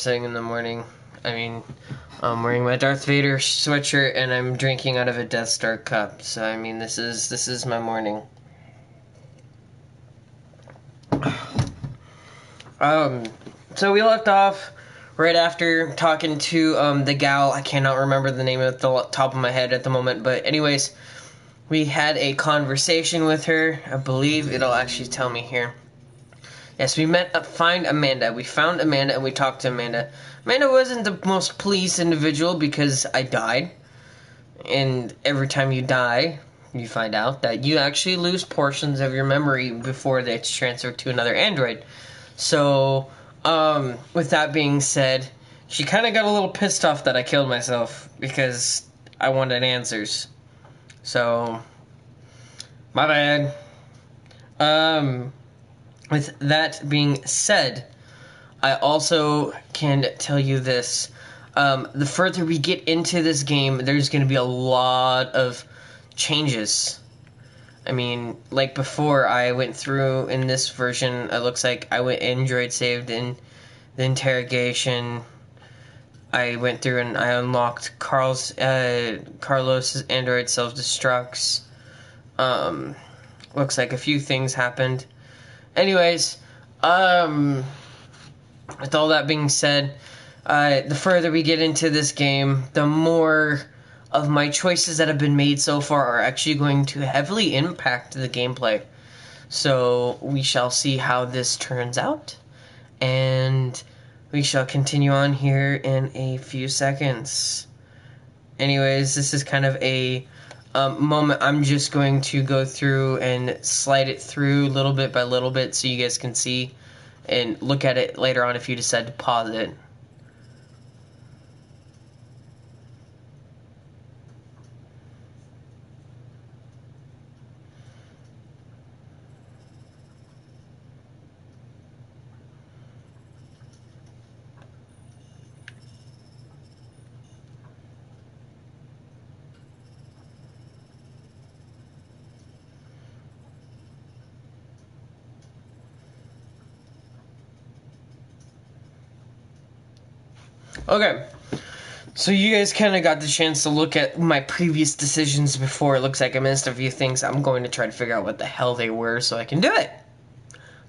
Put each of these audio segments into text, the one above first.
thing in the morning. I mean, I'm wearing my Darth Vader sweatshirt and I'm drinking out of a Death Star cup. So I mean, this is my morning. So we left off right after talking to the gal. I cannot remember the name at the top of my head at the moment, but anyways, we had a conversation with her. I believe it'll actually tell me here. Yes, we found Amanda. We found Amanda and we talked to Amanda. Amanda wasn't the most pleased individual because I died. And every time you die, you find out that you actually lose portions of your memory before it's transferred to another android. So, with that being said, she kind of got a little pissed off that I killed myself because I wanted answers. So, my bad. With that being said, I also can tell you this. The further we get into this game, there's going to be a lot of changes. I mean, like before, I went through in this version, it looks like I went Android saved in the interrogation. I went through and I unlocked Carlos's Android self-destructs. Looks like a few things happened. Anyways, with all that being said, the further we get into this game, the more of my choices that have been made so far are actually going to heavily impact the gameplay. So we shall see how this turns out, and we shall continue on here in a few seconds. Anyways, this is kind of a moment. I'm just going to go through and slide it through little bit by little bit so you guys can see and look at it later on if you decide to pause it. Okay, so you guys kind of got the chance to look at my previous decisions before. It looks like I missed a few things. I'm going to try to figure out what the hell they were so I can do it.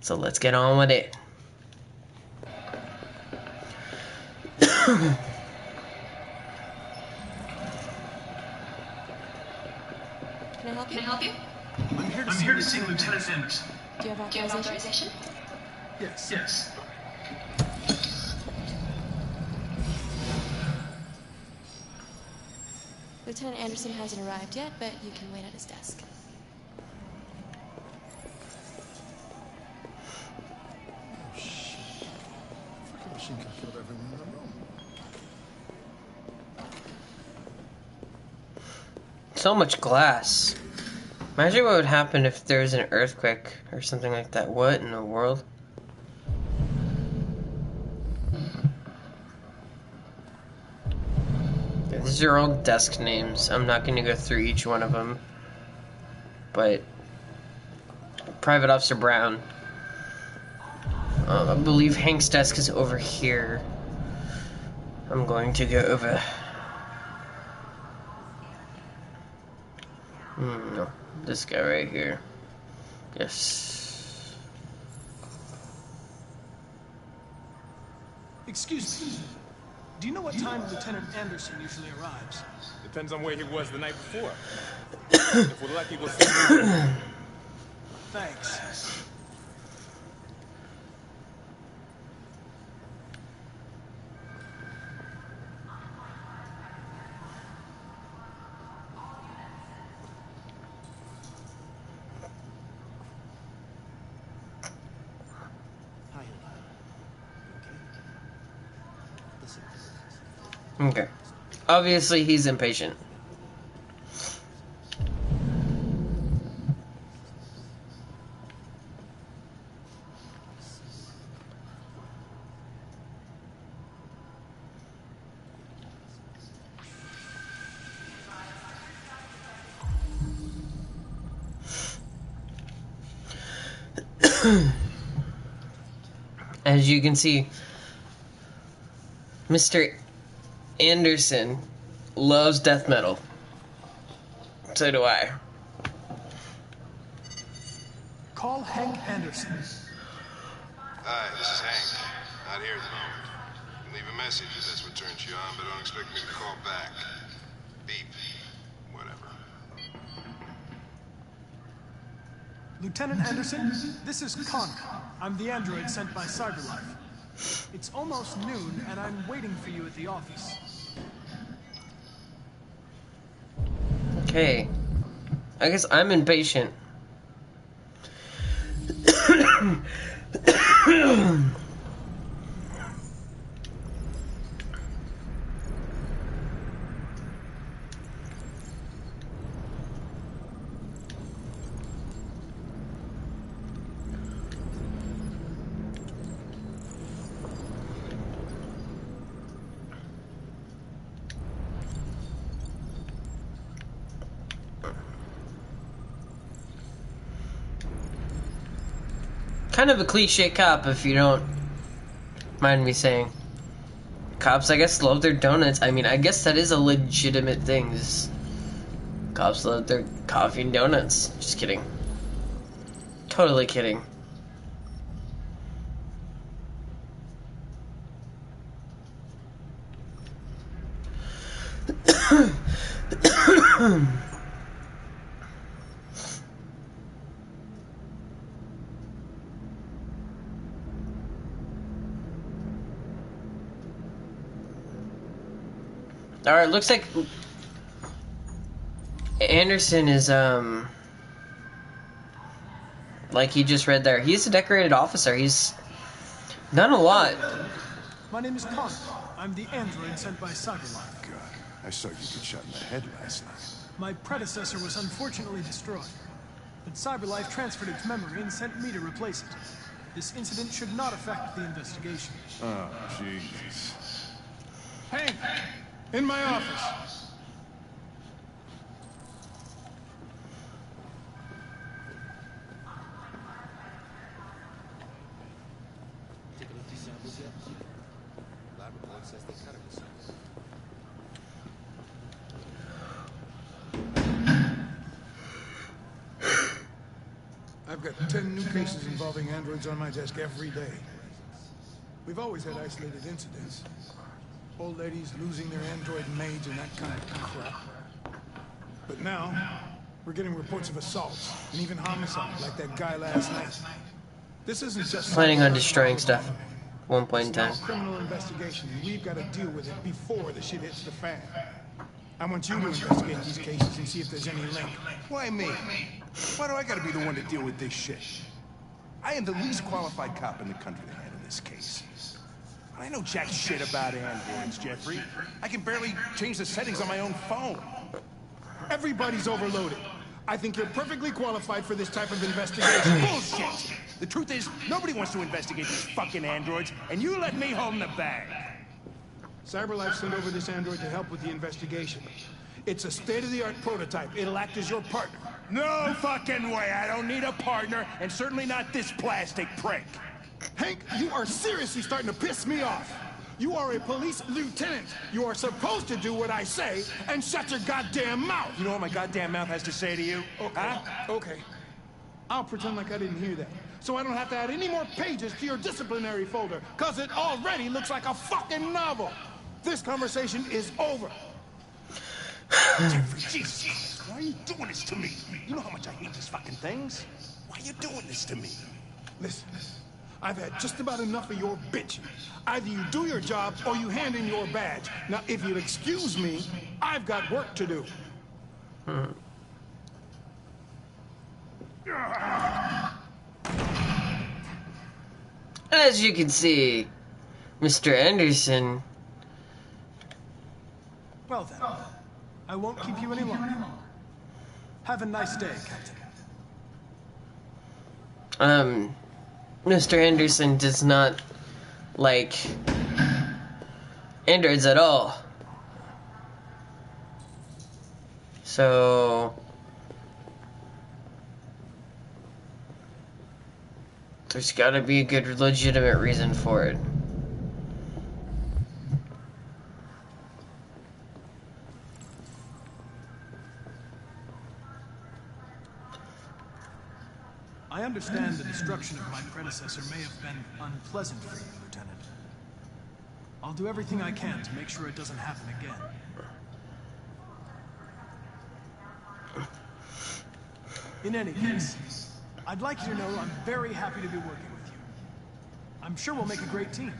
So let's get on with it. Can I help you? I'm here to see Lieutenant Anderson. Do you have authorization? Yes. Lieutenant Anderson hasn't arrived yet, but you can wait at his desk. Oh, shit. Freaking machine could have killed everyone in the room. So much glass. Imagine what would happen if there was an earthquake or something like that. What in the world? These are all desk names. I'm not going to go through each one of them. But Private Officer Brown. I believe Hank's desk is over here. I'm going to go over. No, this guy right here. Yes. Excuse me. Do you know what time Lieutenant Anderson usually arrives? Depends on where he was the night before. If we're lucky, we'll see. Thanks. Okay. Obviously, he's impatient. As you can see, Mr. Anderson loves death metal. So do I. Call Hank Anderson. Hi, this is Hank. Not here at the moment. You can leave a message if that's what turns you on, but don't expect me to call back. Beep. Whatever. Lieutenant Anderson, this is Connor. I'm the android sent by CyberLife. It's almost noon, and I'm waiting for you at the office. Okay. I guess I'm impatient. Kind of a cliche cop, if you don't mind me saying. Cops, I guess, love their donuts. I mean, I guess that is a legitimate thing. Cops love their coffee and donuts. Just kidding. Totally kidding. Alright, looks like Anderson is, like he just read there, he's a decorated officer. He's done a lot. My name is Connor. I'm the android sent by CyberLife. God, I saw you get shot in the head last night. My predecessor was unfortunately destroyed, but CyberLife transferred its memory and sent me to replace it. This incident should not affect the investigation. Oh, Jesus. Hank, in my office. I've got 10 new cases involving androids on my desk every day. We've always had isolated incidents. Old ladies losing their android maids and that kind of crap. But now, we're getting reports of assaults and even homicide like that guy last night. This isn't just Planning on destroying stuff. 1 point in It's now time. a criminal investigation, and we've got to deal with it before the shit hits the fan. I want you to investigate these cases and see if there's any link. Why me? Why do I gotta be the one to deal with this shit? I am the least qualified cop in the country to handle this case. I know jack shit about androids, Jeffrey. I can barely change the settings on my own phone. Everybody's overloaded. I think you're perfectly qualified for this type of investigation. Bullshit! The truth is, nobody wants to investigate these fucking androids, and you let me hold the bag. CyberLife sent over this android to help with the investigation. It's a state-of-the-art prototype. It'll act as your partner. No fucking way! I don't need a partner, and certainly not this plastic prick. Hank, you are seriously starting to piss me off. You are a police lieutenant. You are supposed to do what I say and shut your goddamn mouth. You know what my goddamn mouth has to say to you? Okay. Okay. I'll pretend like I didn't hear that, so I don't have to add any more pages to your disciplinary folder, because it already looks like a fucking novel. This conversation is over. Jeffrey, Jesus, why are you doing this to me? You know how much I hate these fucking things? Why are you doing this to me? Listen, I've had just about enough of your bitching. Either you do your job or you hand in your badge. Now, if you'll excuse me, I've got work to do. As you can see, Mr. Anderson. Well then, I won't keep you any longer. Have a nice day, Captain. Mr. Anderson does not like androids at all. So there's gotta be a good legitimate reason for it. I understand the destruction of my predecessor may have been unpleasant for you, Lieutenant. I'll do everything I can to make sure it doesn't happen again. In any case, I'd like you to know I'm very happy to be working with you. I'm sure we'll make a great team.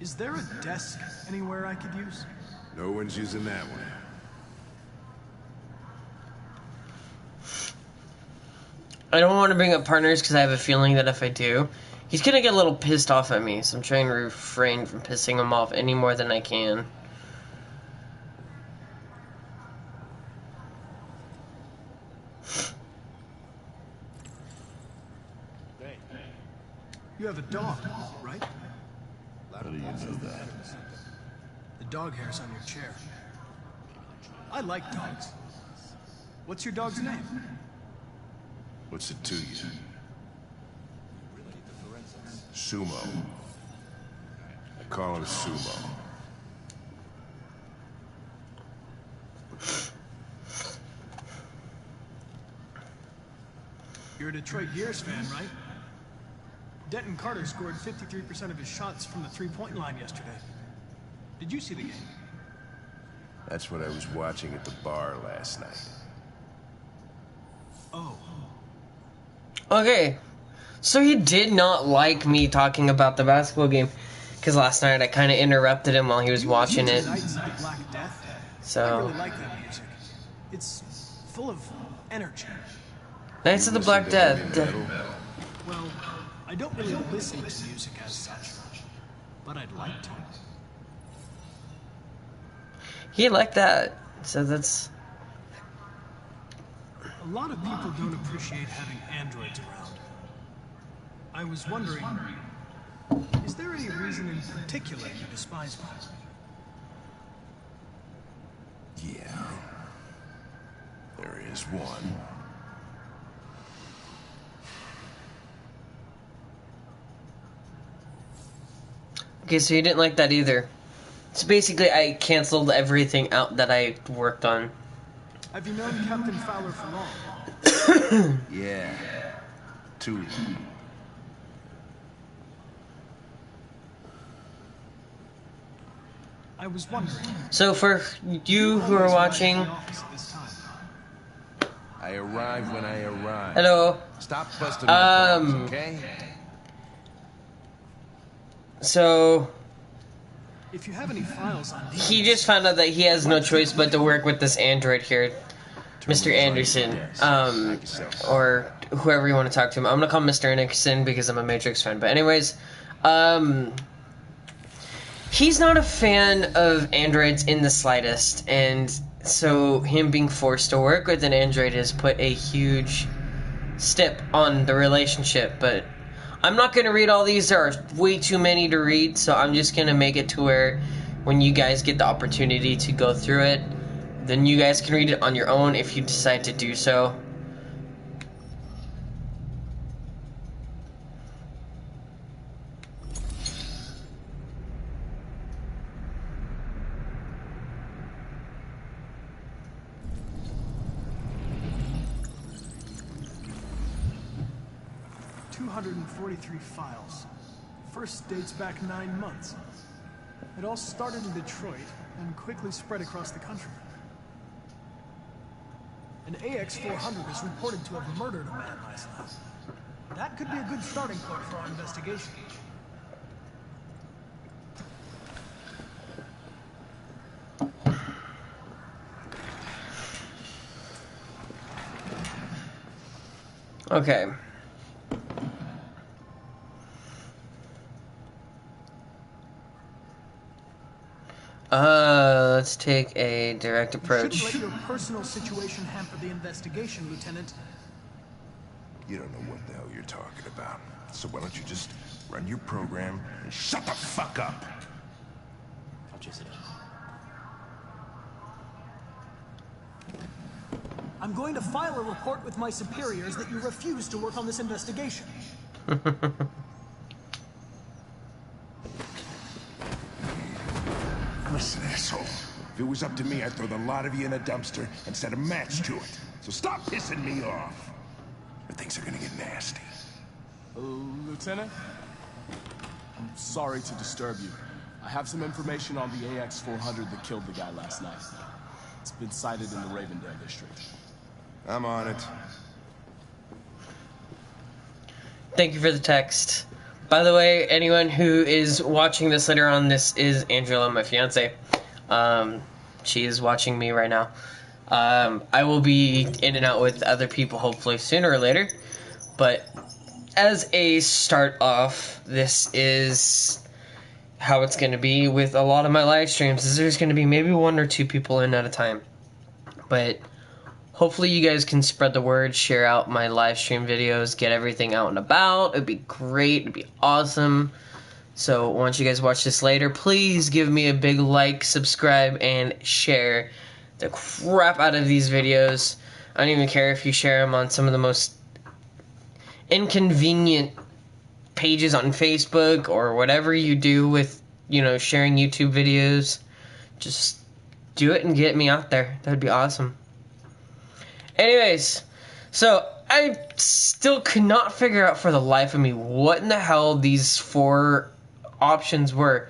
Is there a desk anywhere I could use? No one's using that one. I don't want to bring up partners because I have a feeling that if I do, he's gonna get a little pissed off at me. So I'm trying to refrain from pissing him off any more than I can. You have a dog, right? How do you know that? The dog hair's on your chair. I like dogs. What's your dog's name? What's it to you? Sumo. I call him Sumo. You're a Detroit Gears fan, right? Denton Carter scored 53% of his shots from the three-point line yesterday. Did you see the game? That's what I was watching at the bar last night. Oh. Okay, so he did not like me talking about the basketball game because last night I kind of interrupted him while he was watching it. Knights of the Black Death? I So, really like that music. It's full of energy. Knights of the Black Death. Well, I don't really listen to music as such, but I'd like to. He liked that, so that's. A lot of people don't appreciate having androids around. I was wondering, is there any reason in particular you despise me? Yeah. There is one. Okay, so you didn't like that either. So basically, I canceled everything out that I worked on. Have you known Captain Fowler for long? Yeah. Too long. I was wondering. So for you who are watching, I arrive when I arrive. hello. Stop busting my balls, okay? So If you have any files on these, he just found out that he has no choice but to work with this android here, Mr. Anderson, or whoever you want to talk to him. I'm gonna call him Mr. Anderson because I'm a Matrix fan. But anyways, he's not a fan of androids in the slightest, and so him being forced to work with an android has put a huge step on the relationship. But I'm not going to read all these. There are way too many to read, so I'm just going to make it to where when you guys get the opportunity to go through it, then you guys can read it on your own if you decide to do so. .3 files. First dates back 9 months. It all started in Detroit and quickly spread across the country. An AX-400 is reported to have murdered a man last night. That could be a good starting point for our investigation. Okay. Let's take a direct approach. You shouldn't let your personal situation hamper the investigation, Lieutenant. You don't know what the hell you're talking about. So why don't you just run your program and shut the fuck up? I'm going to file a report with my superiors that you refuse to work on this investigation. Listen, asshole. If it was up to me, I'd throw the lot of you in a dumpster and set a match to it. So stop pissing me off. Or things are gonna get nasty. Lieutenant? I'm sorry to disturb you. I have some information on the AX-400 that killed the guy last night. It's been sighted in the Ravendale district. I'm on it. Thank you for the text. By the way, anyone who is watching this later on, this is Angela, my fiance. She is watching me right now. I will be in and out with other people hopefully sooner or later. But as a start off, this is how it's going to be with a lot of my live streams. Is there's going to be maybe 1 or 2 people in at a time. But hopefully you guys can spread the word, share out my live stream videos, get everything out and about. It'd be great. It'd be awesome. So once you guys watch this later, please give me a big like, subscribe, and share the crap out of these videos. I don't even care if you share them on some of the most inconvenient pages on Facebook or whatever you do with, you know, sharing YouTube videos. Just do it and get me out there. That'd be awesome. Anyways, so I still could not figure out for the life of me what in the hell these 4 options were.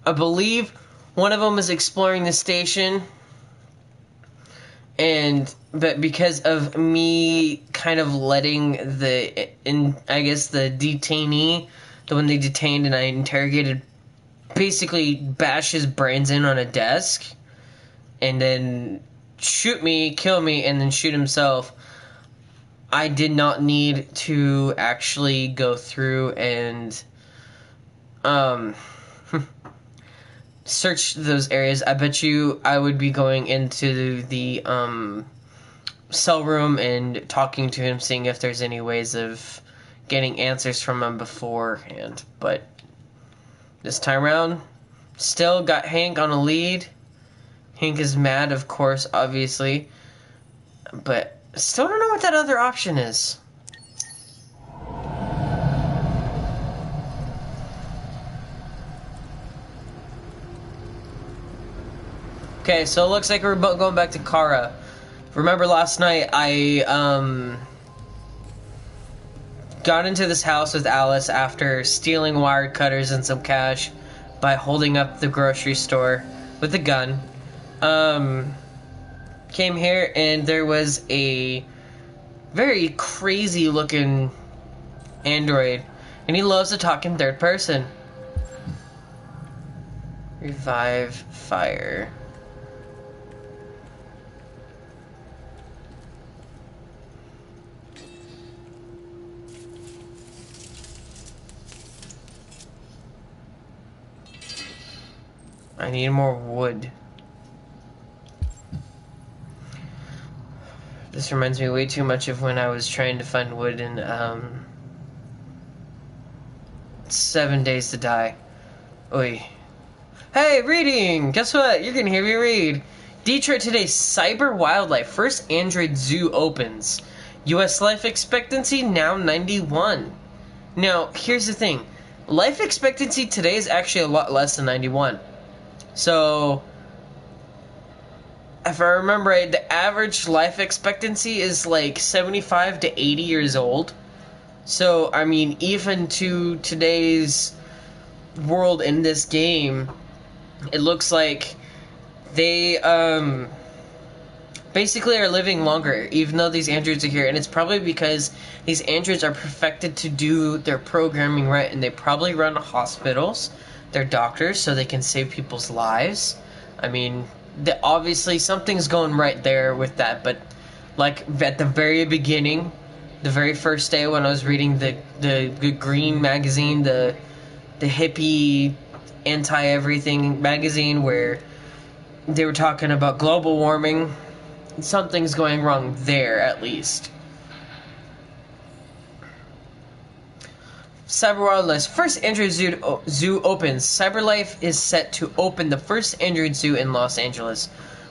I believe one of them was exploring the station, but because of me kind of letting the detainee, the one they detained and I interrogated, basically bash his brains in on a desk and then shoot me, kill me, and then shoot himself, I did not need to actually go through and search those areas. I bet you I would be going into the cell room and talking to him, seeing if there's any ways of getting answers from him beforehand. But this time around, still got Hank on a lead. Hank is mad, of course, obviously, but still don't know what that other option is. Okay, so it looks like we're going back to Kara. Remember last night I got into this house with Alice after stealing wire cutters and some cash by holding up the grocery store with a gun. Came here and there was a very crazy looking android, and he loves to talk in third person. Revive fire. I need more wood. This reminds me way too much of when I was trying to find wood in 7 Days to Die. Oi. Hey, reading! Guess what? You're gonna hear me read. Detroit today, cyber wildlife. First Android zoo opens. U.S. life expectancy now 91. Now, here's the thing. Life expectancy today is actually a lot less than 91. So, if I remember right, the average life expectancy is like 75 to 80 years old. So, I mean, even to today's world in this game, it looks like they basically are living longer, even though these androids are here. And it's probably because these androids are perfected to do their programming right, and they probably run hospitals. They're doctors, so they can save people's lives. I mean, obviously something's going right there with that, but like at the very beginning, the very first day when I was reading the green magazine, the hippie anti-everything magazine, where they were talking about global warming, something's going wrong there at least. Cyber Wildlife. First Android zoo opens. CyberLife is set to open the first Android zoo in Los Angeles,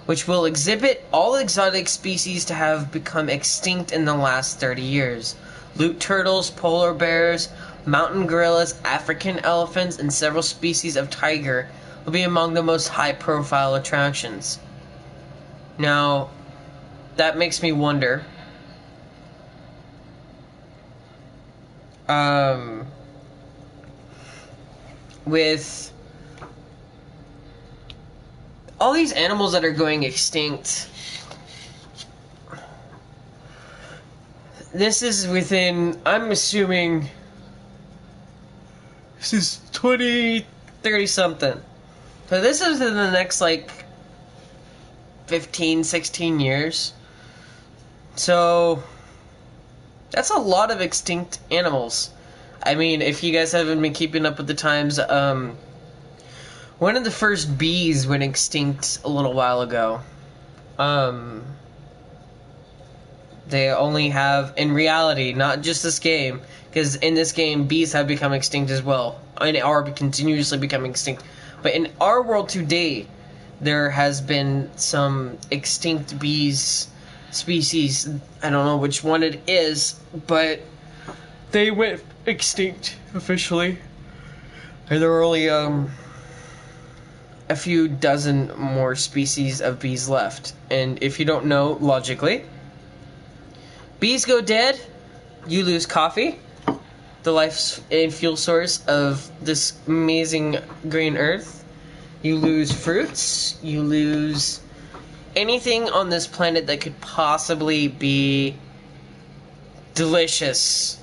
which will exhibit all exotic species to have become extinct in the last 30 years. Loot turtles, polar bears, mountain gorillas, African elephants, and several species of tiger will be among the most high-profile attractions. Now, that makes me wonder, with all these animals that are going extinct, this is within, I'm assuming, this is 20, 30 something. So this is in the next, like, 15, 16 years. So, that's a lot of extinct animals. I mean, if you guys haven't been keeping up with the times, one of the first bees went extinct a little while ago. They only have, in reality, not just this game, because in this game, bees have become extinct as well, and are continuously becoming extinct. But in our world today, there has been some extinct bees species. I don't know which one it is, but they went extinct officially. And there were only a few dozen more species of bees left. And if you don't know, logically, bees go dead, you lose coffee, the life and fuel source of this amazing green earth. You lose fruits, you lose anything on this planet that could possibly be delicious.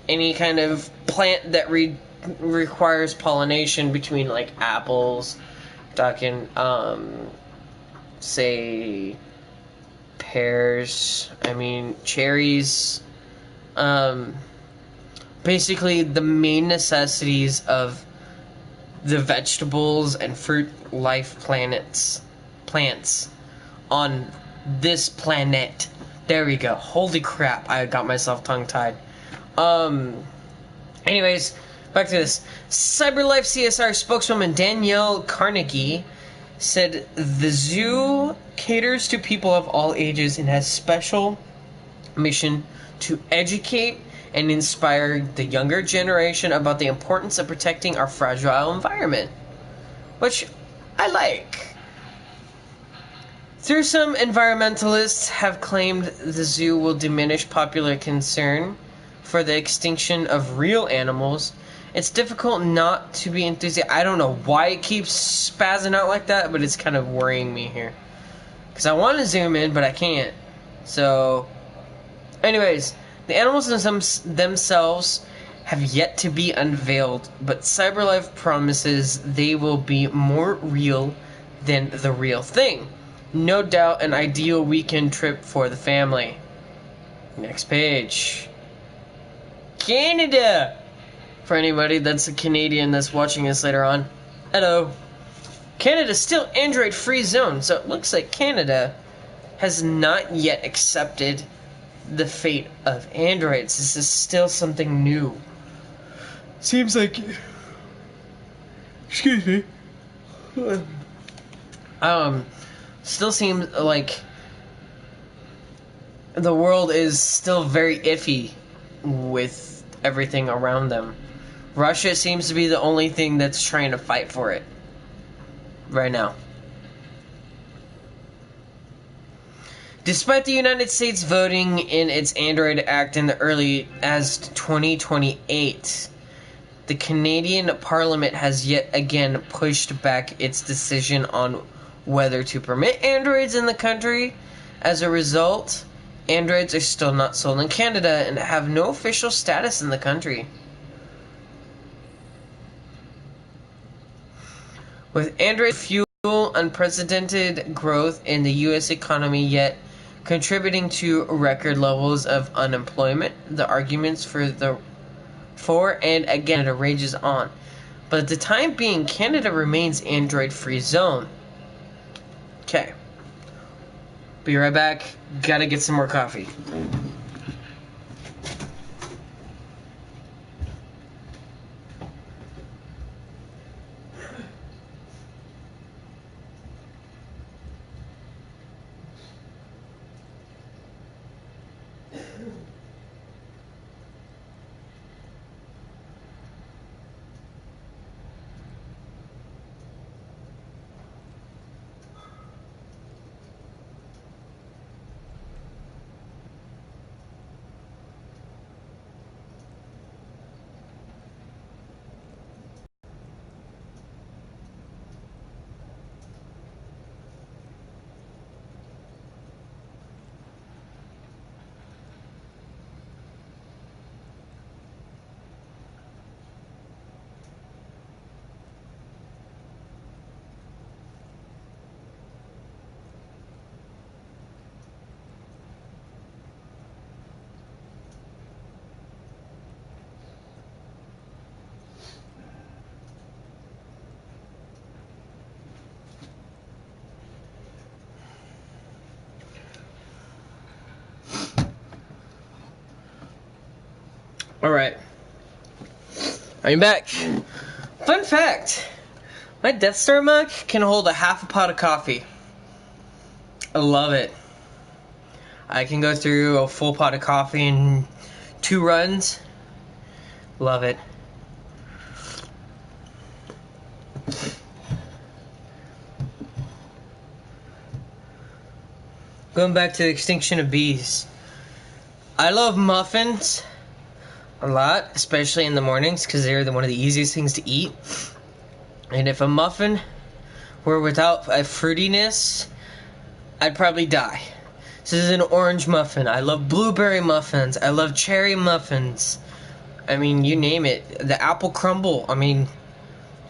Any kind of plant that requires pollination between, like, apples, talking, say, pears, cherries, basically the main necessities of the vegetables and fruit life plants on this planet. There we go. Holy crap, I got myself tongue-tied. Anyways, back to this. CyberLife CSR spokeswoman Danielle Carnegie said the zoo caters to people of all ages and has special mission to educate and inspire the younger generation about the importance of protecting our fragile environment, which I like. Though some environmentalists have claimed the zoo will diminish popular concern for the extinction of real animals, it's difficult not to be enthusiastic. I don't know why it keeps spazzing out like that, but it's kind of worrying me here. Because I want to zoom in, but I can't. So, anyways, the animals themselves have yet to be unveiled, but CyberLife promises they will be more real than the real thing. No doubt an ideal weekend trip for the family. Next page. Canada! For anybody that's a Canadian that's watching this later on. Hello. Canada's still Android-free zone, so it looks like Canada has not yet accepted the fate of androids. This is still something new. Seems like... Excuse me. Still seems like the world is still very iffy with everything around them. Russia seems to be the only thing that's trying to fight for it right now. Despite the United States voting in its Android Act in the early as 2028, the Canadian Parliament has yet again pushed back its decision on whether to permit androids in the country. As a result, androids are still not sold in Canada and have no official status in the country. With Android fuel unprecedented growth in the U.S. economy yet contributing to record levels of unemployment, the arguments for and against it rages on. But at the time being, Canada remains Android-free zone. Okay. Be right back. Gotta get some more coffee. Alright. I'm back. Fun fact. My Death Star mug can hold a half a pot of coffee. I love it. I can go through a full pot of coffee in 2 runs. Love it. Going back to the extinction of bees. I love muffins a lot, especially in the mornings, because they're one of the easiest things to eat. And if a muffin were without a fruitiness, I'd probably die. This is an orange muffin. I love blueberry muffins. I love cherry muffins. I mean, you name it. The apple crumble. I mean,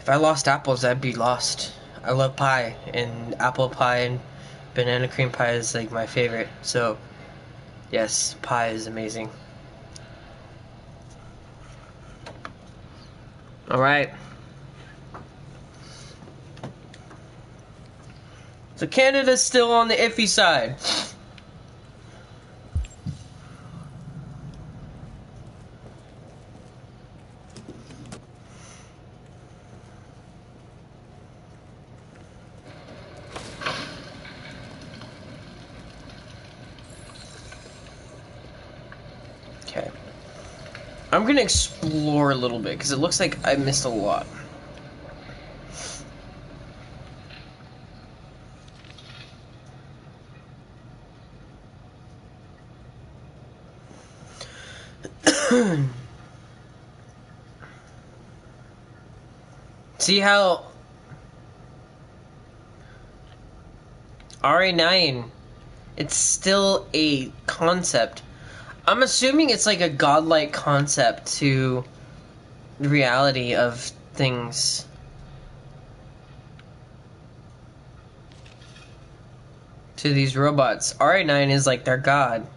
if I lost apples, I'd be lost. I love pie, and apple pie and banana cream pie is like my favorite. So, yes, pie is amazing. Alright. So Canada's still on the iffy side. Okay. I'm gonna explore a little bit because it looks like I missed a lot. See how RA9, it's still a concept. I'm assuming it's like a godlike concept to the reality of things. To these robots. RA9 is like their god.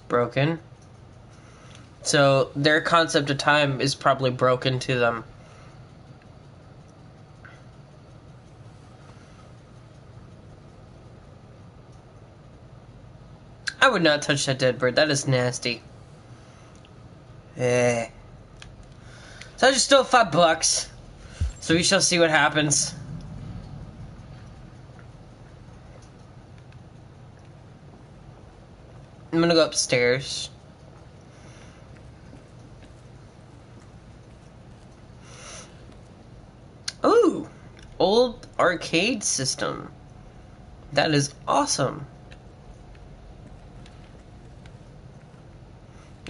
Broken. So their concept of time is probably broken to them. I would not touch that dead bird. That is nasty. Eh. So I just stole $5. So we shall see what happens. I'm gonna go upstairs. Ooh, old arcade system. That is awesome.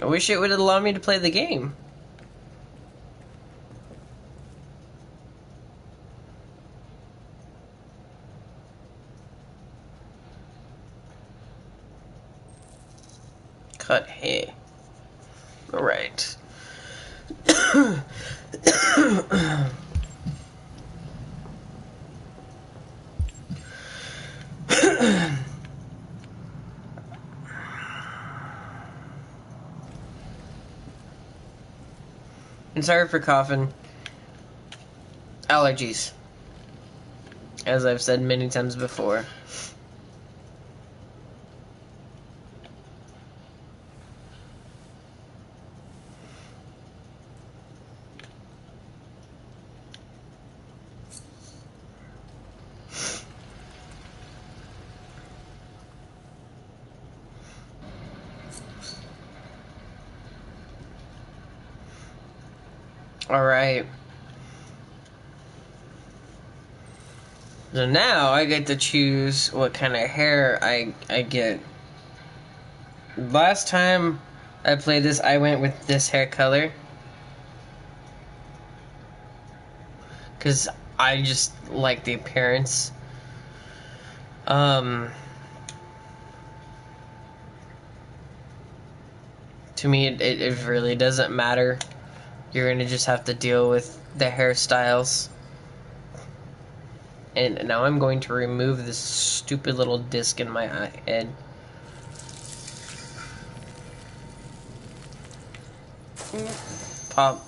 I wish it would allow me to play the game. Cut hair. Alright. And sorry for coughing. Allergies. As I've said many times before. Alright. So now I get to choose what kind of hair I get. Last time I played this, I went with this hair color. Because I just like the appearance. To me, it really doesn't matter. You're gonna just have to deal with the hairstyles. And now I'm going to remove this stupid little disc in my head. Pop.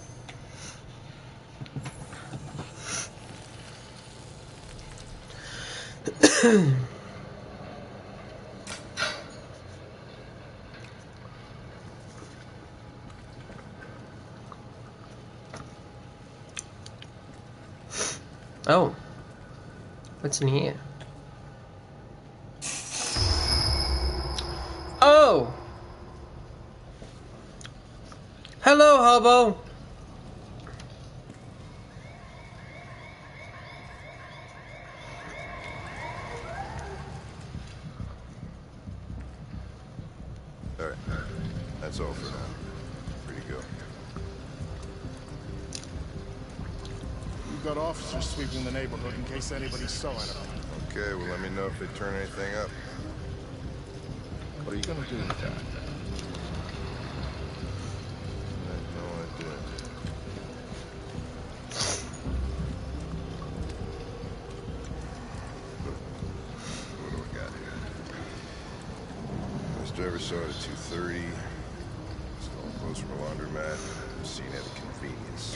Oh. What's in here? Oh! Hello, hobo! Alright. That's all for now. Free to go. We've got officers sweeping the neighborhood in case anybody saw anything. Okay, well let me know if they turn anything up. What are you gonna do with that? I have no idea. What do we got here? This driver saw it at 2:30. Stole clothes from a laundromat. Seen at a convenience.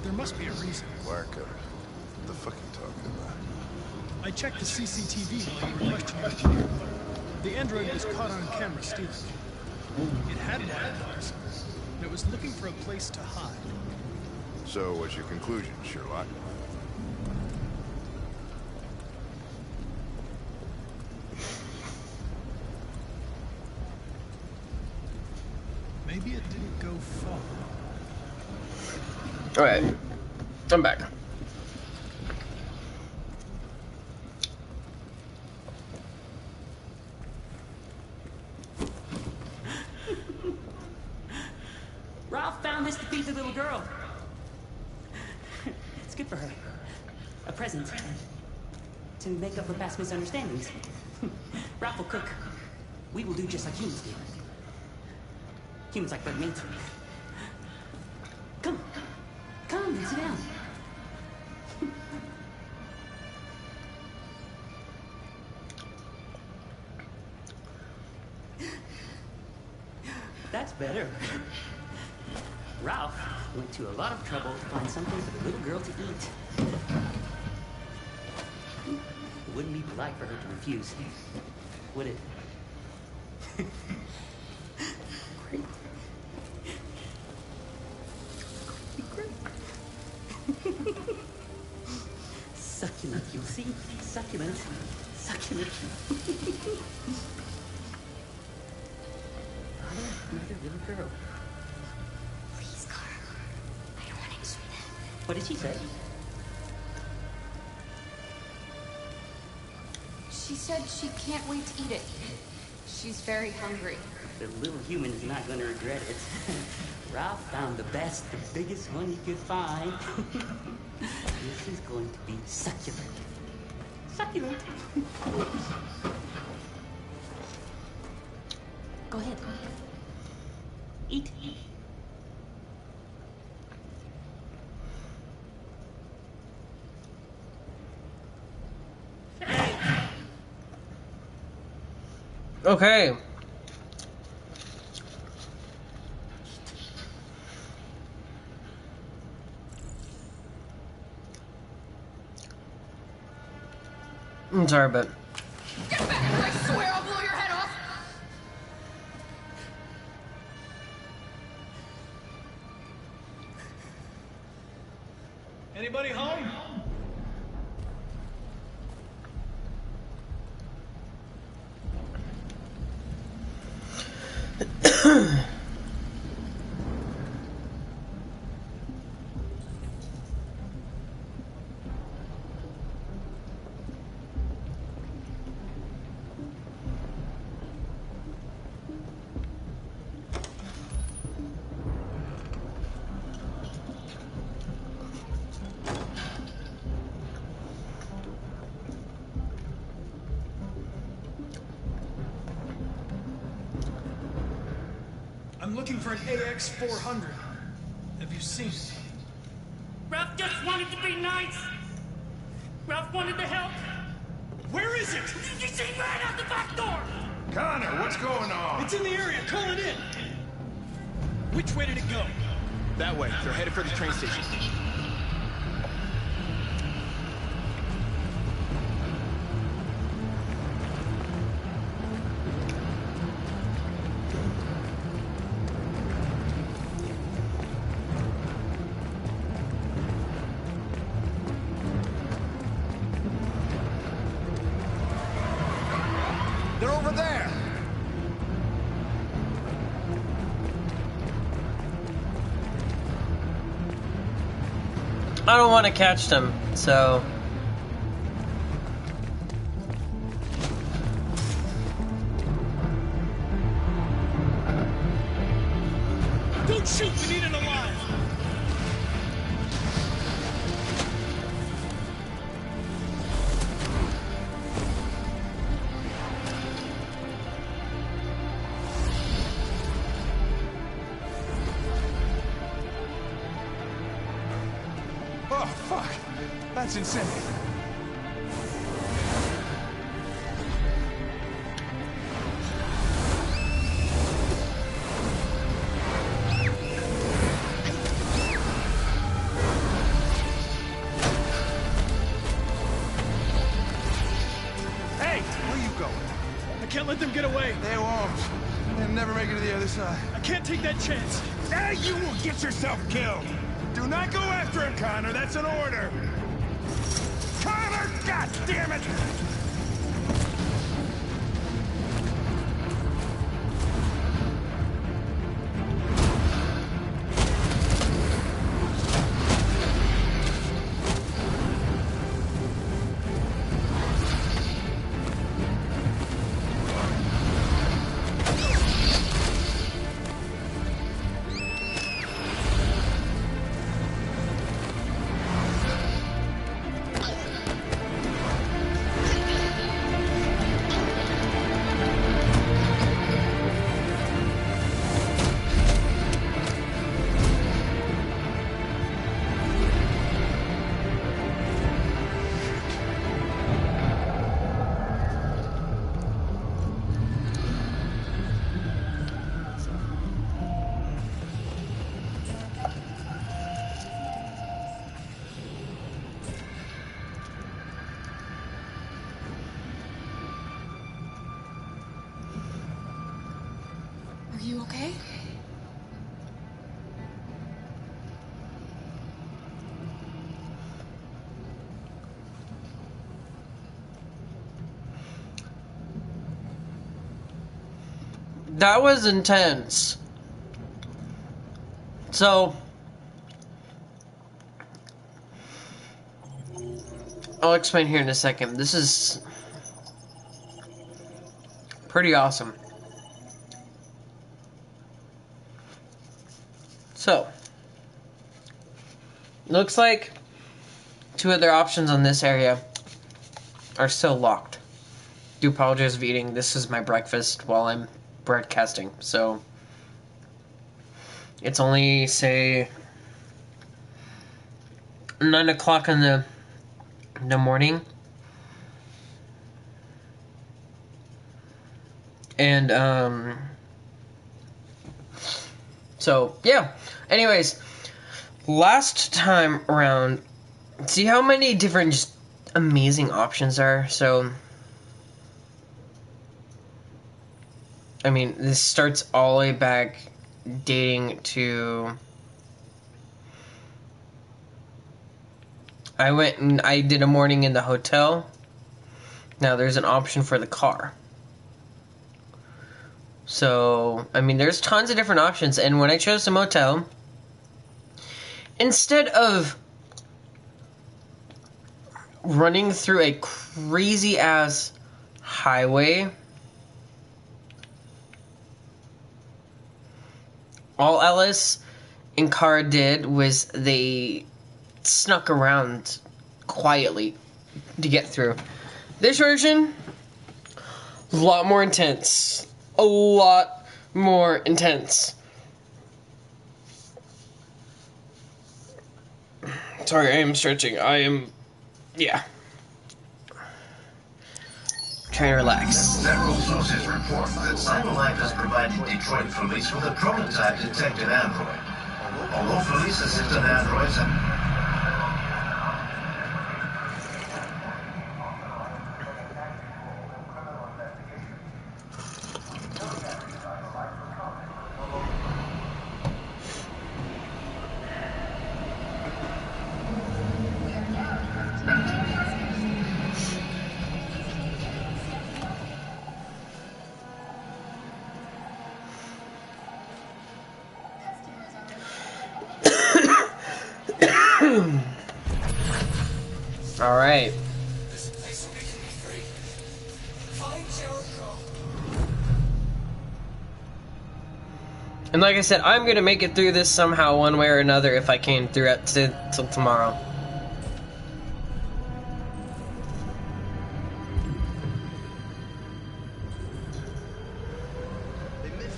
There must be a reason. Wirecutter. What the fuck are you talking about? I checked the CCTV while you were questioning me. The android was caught on camera stealing. It had binoculars. And it was looking for a place to hide. So, what's your conclusion, Sherlock? Maybe it didn't go far. Alright. I'm back. Ralph found this to feed the little girl. It's good for her. A present. To make up for past misunderstandings. Ralph will cook. We will do just like humans do. Humans like red meat. Come. Come and sit down. That's better. Ralph went to a lot of trouble to find something for the little girl to eat. It wouldn't be polite for her to refuse, would it? Great. Succulent, you'll see? Succulent. Succulent. Another little girl. Please, Carl. I don't want to eat that. What did she say? She said she can't wait to eat it. She's very hungry. The little human is not going to regret it. Ralph found the best, the biggest one he could find. This is going to be succulent. Succulent. Go ahead. Eat. Okay. I'm sorry, but Get back! I swear I'll blow your head off! Anybody home? I'm looking for an AX-400. Have you seen it? Ralph just wanted to be nice. Ralph wanted to help. Where is it? You see right out the back door. Connor, what's going on? It's in the area. Call it in. Which way did it go? That way. They're headed for the train station. They're over there. I don't want to catch them, so... Don't shoot! We need an alive! Oh, fuck. That's insane. Hey, where you going? I can't let them get away. They won't. They'll never make it to the other side. I can't take that chance. Now you will get yourself killed. Do not go after him, Connor. That's an order. Connor, God damn it! Are you okay? That was intense. So... I'll explain here in a second. This is... pretty awesome. So... looks like 2 other options on this area are still locked. Do apologize for eating. This is my breakfast while I'm broadcasting, so it's only, say, 9 o'clock in the morning, and so yeah. Anyways, last time around, see how many different just amazing options are. So I mean, this starts all the way back dating to... I went and I did a morning in the hotel. Now there's an option for the car. So, I mean, there's tons of different options. And when I chose the motel, instead of running through a crazy-ass highway... all Ellis and Kara did was they snuck around quietly to get through. This version, a lot more intense. A lot more intense. Sorry, I am stretching. I am... yeah. trying to relax. Several sources report that CyberLife has provided Detroit police with a prototype detected android. Although police-assisted androids have... All right. And like I said, I'm gonna make it through this somehow, one way or another, if I can, through it till tomorrow.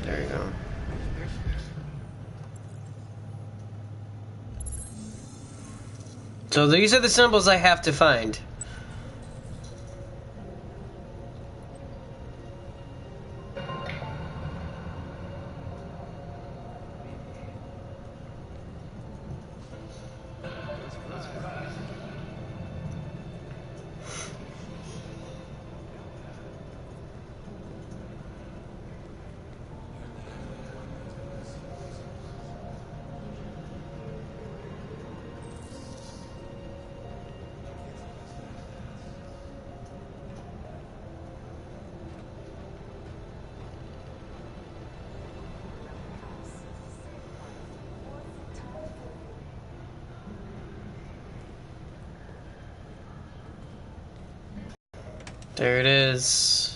There you go. So these are the symbols I have to find. There it is.